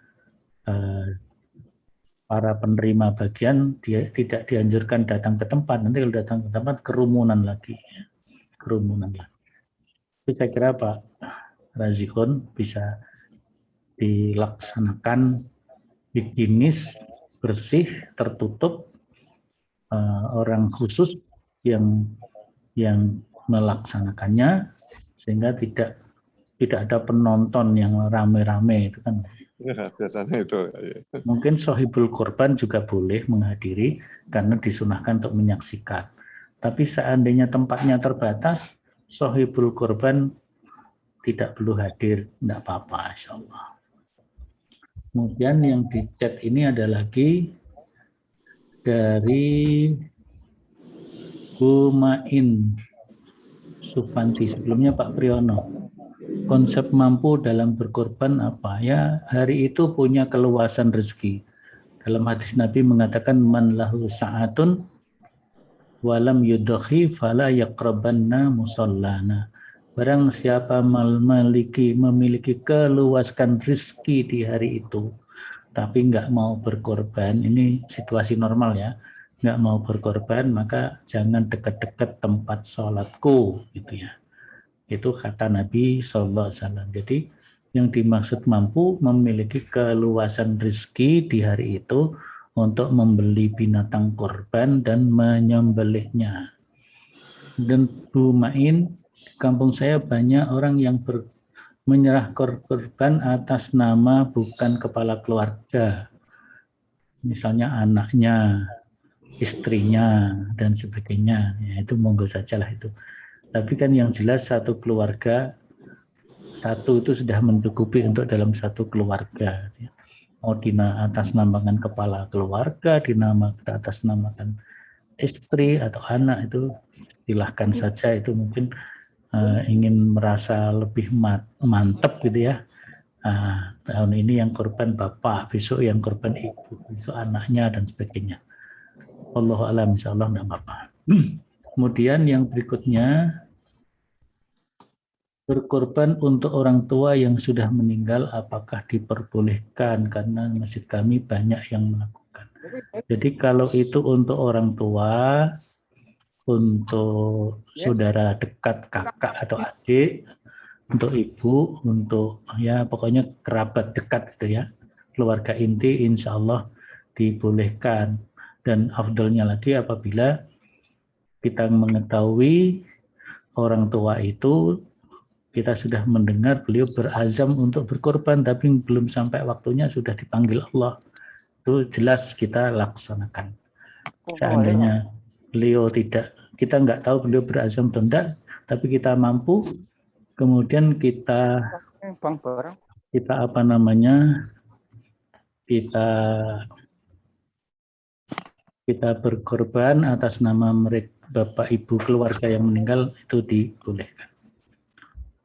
para penerima bagian dia tidak dianjurkan datang ke tempat. Nanti kalau datang ke tempat kerumunan lagi. Tapi saya kira Pak Razikun bisa dilaksanakan higienis, bersih, tertutup, orang khusus yang melaksanakannya, sehingga tidak ada penonton yang rame-rame itu kan. Ya, biasanya itu. Mungkin sohibul korban juga boleh menghadiri karena disunahkan untuk menyaksikan. Tapi seandainya tempatnya terbatas, sohibul korban tidak perlu hadir, tidak apa-apa, insya Allah. Kemudian yang di chat ini ada lagi dari Bu Main Supanti, sebelumnya Pak Priyono. Konsep mampu dalam berkorban apa? Ya, hari itu punya keluasan rezeki. Dalam hadis Nabi mengatakan man lahu sa'atun walam yudhi fala yaqrabanna musallana. Barang siapa memiliki keluasan rezeki di hari itu, tapi nggak mau berkorban, ini situasi normal ya, nggak mau berkorban, maka jangan dekat-dekat tempat sholatku, gitu ya. Itu kata Nabi SAW. Jadi yang dimaksud mampu memiliki keluasan rezeki di hari itu untuk membeli binatang korban dan menyembelihnya. Dan Bu Main, di kampung saya banyak orang yang menyerah korban atas nama bukan kepala keluarga. Misalnya anaknya, istrinya, dan sebagainya. Ya, itu monggo sajalah itu. Tapi kan yang jelas satu keluarga, satu itu sudah mencukupi untuk dalam satu keluarga. Mau atasnamakan kepala keluarga, atasnamakan istri atau anak, itu silahkan saja. Itu mungkin ingin merasa lebih mantap gitu ya. Tahun ini yang korban bapak, besok yang korban ibu, besok anaknya dan sebagainya. Wallahu a'lam, insyaallah enggak apa-apa. Kemudian yang berikutnya, berkorban untuk orang tua yang sudah meninggal apakah diperbolehkan? Karena masjid kami banyak yang melakukan. Jadi kalau itu untuk orang tua, untuk saudara dekat, kakak atau adik, untuk ibu, untuk ya pokoknya kerabat dekat gitu ya, keluarga inti, insya Allah dibolehkan. Dan afdalnya lagi apabila kita mengetahui orang tua itu, kita sudah mendengar beliau berazam untuk berkorban, tapi belum sampai waktunya sudah dipanggil Allah. Itu jelas kita laksanakan. Seandainya beliau tidak, kita nggak tahu beliau berazam atau tidak, tapi kita mampu, kemudian kita berkorban atas nama mereka, bapak ibu keluarga yang meninggal, itu dibolehkan.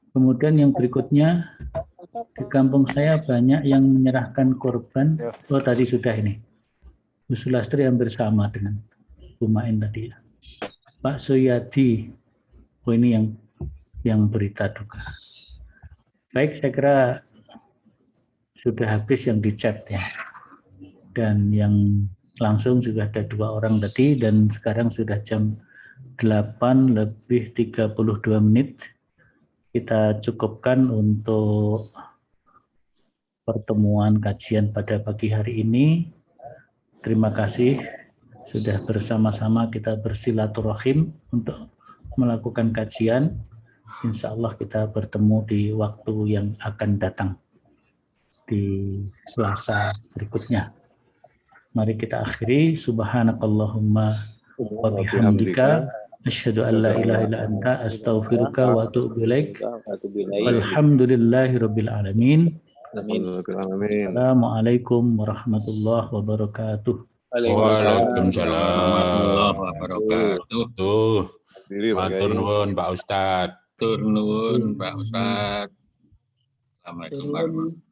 Kemudian yang berikutnya, di kampung saya banyak yang menyerahkan korban. Oh, tadi sudah ini. Bu Sulastri hampir sama dengan Bu Main tadi. Pak Suyadi, oh ini yang berita duka. Baik, saya kira sudah habis yang di chat ya. Dan yang langsung juga ada 2 orang tadi, dan sekarang sudah jam 8:32. Kita cukupkan untuk pertemuan kajian pada pagi hari ini. Terima kasih sudah bersama-sama kita bersilaturahim untuk melakukan kajian. Insya Allah kita bertemu di waktu yang akan datang di Selasa berikutnya. Mari kita akhiri. Subhanakallahumma wa bihamdika asyhadu an la ilaha illa anta astaghfiruka wa atubu ilaik. Walhamdulillahirabbil alamin. Assalamualaikum warahmatullahi wabarakatuh. Waalaikumsalam warahmatullahi wabarakatuh. Matur nuwun Pak Ustadz. Matur nuwun Pak Ustadz. Assalamualaikum warahmatullahi wabarakatuh.